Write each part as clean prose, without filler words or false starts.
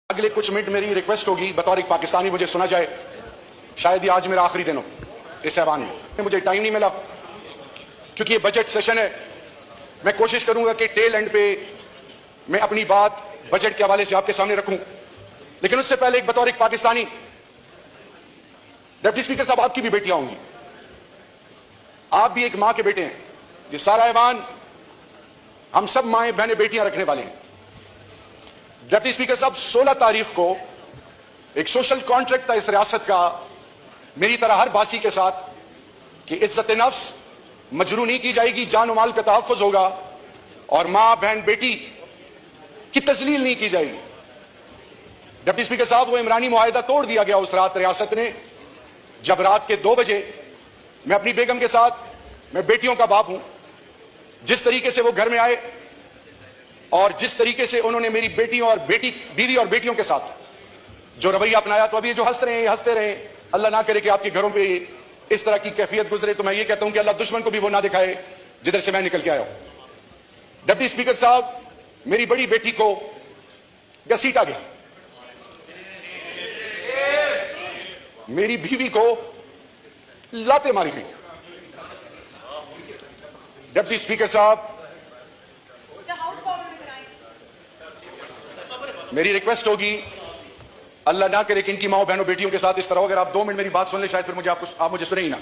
अगले कुछ मिनट मेरी रिक्वेस्ट होगी बतौर एक पाकिस्तानी, मुझे सुना जाए। शायद ये आज मेरा आखिरी दिन हो इस ऐवान में। मुझे टाइम नहीं मिला क्योंकि ये बजट सेशन है। मैं कोशिश करूंगा कि टेल एंड पे मैं अपनी बात बजट के हवाले से आपके सामने रखूं, लेकिन उससे पहले एक बतौर एक पाकिस्तानी, डिप्टी स्पीकर साहब, आपकी भी बेटियां होंगी, आप भी एक मां के बेटे हैं। ये सारा ऐवान हम सब माएं बहनें बेटियां रखने वाले हैं। डिप्टी स्पीकर साहब, 16 तारीख को एक सोशल कॉन्ट्रैक्ट था इस रियासत का मेरी तरह हर बासी के साथ कि इज्जत नफ्स मजरू नहीं की जाएगी, जान और माल का तहफ़्फ़ुज़ होगा और मां बहन बेटी की तज़लील नहीं की जाएगी। डिप्टी स्पीकर साहब, वो इमरानी मुआहिदा तोड़ दिया गया उस रात रियासत ने, जब रात के 2 बजे मैं अपनी बेगम के साथ, मैं बेटियों का बाप हूं, जिस तरीके से वो घर में आए और जिस तरीके से उन्होंने मेरी बेटियों और बीवी और बेटियों के साथ जो रवैया अपनाया, तो अभी जो हंस रहे हैं हंसते रहे। अल्लाह ना करे कि आपके घरों पे इस तरह की कैफियत गुजरे, तो मैं ये कहता हूं कि अल्लाह दुश्मन को भी वो ना दिखाए जिधर से मैं निकल के आया हूं। डिप्टी स्पीकर साहब, मेरी बड़ी बेटी को घसीटा गया, मेरी बीवी को लाते मारी गई। डिप्टी स्पीकर साहब, मेरी रिक्वेस्ट होगी, अल्लाह ना करे कि इनकी माओ बहनों बेटियों के साथ इस तरह हो। अगर आप 2 मिनट मेरी बात सुन ले, शायद फिर आप मुझे सुने ही ना।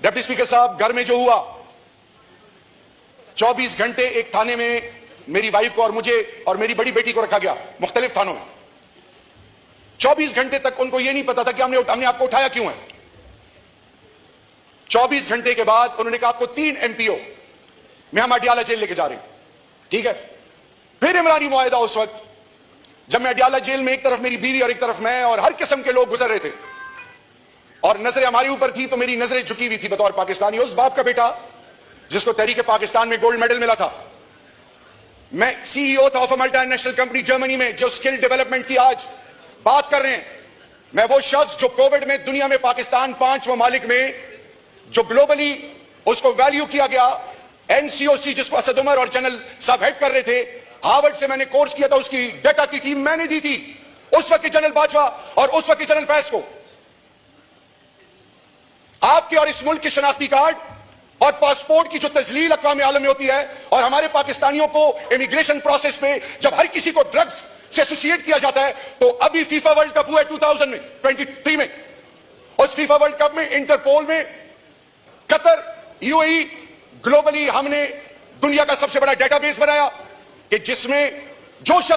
डिप्टी स्पीकर साहब, घर में जो हुआ, 24 घंटे एक थाने में मेरी वाइफ को और मुझे और मेरी बड़ी बेटी को रखा गया, मुख्तलिफ थानों में। 24 घंटे तक उनको यह नहीं पता था कि हमने आपको उठाया क्यों है। 24 घंटे के बाद उन्होंने कहा आपको 3 MPO में हम अडियाला जेल लेके जा रहे हैं। ठीक है, फिर इमरानी मुआहिदा उस वक्त जब मैं अडियाला जेल में, एक तरफ मेरी बीवी और एक तरफ मैं और हर किस्म के लोग गुजर रहे थे और नजरें हमारे ऊपर थी, तो मेरी नजरें झुकी हुई थी बतौर पाकिस्तानी। उस बाप का बेटा जिसको तहरीक पाकिस्तान में गोल्ड मेडल मिला था, मैं CEO था of a multinational company Germany में जो स्किल डेवलपमेंट की आज बात कर रहे हैं। मैं वो शख्स जो कोविड में दुनिया में पाकिस्तान 5 ममालिक में जो ग्लोबली उसको वैल्यू किया गया, NCOC जिसको असद उमर और जनरल साहब हेड कर रहे थे, हार्वर्ड से मैंने कोर्स किया था, उसकी डेटा की टीम मैंने दी थी उस वक्त के जनरल बाजवा और उस वक्त के जनरल फैज को। आपके और इस मुल्क के शनाख्ती कार्ड और पासपोर्ट की जो तजलील अक़वाम आलम में होती है और हमारे पाकिस्तानियों को इमिग्रेशन प्रोसेस पे जब हर किसी को ड्रग्स से एसोसिएट किया जाता है, तो अभी फीफा वर्ल्ड कप हुआ है 2023 में। उस फीफा वर्ल्ड कप में इंटरपोल में कतर, UAE, ग्लोबली हमने दुनिया का सबसे बड़ा डेटाबेस बनाया कि जिसमें जो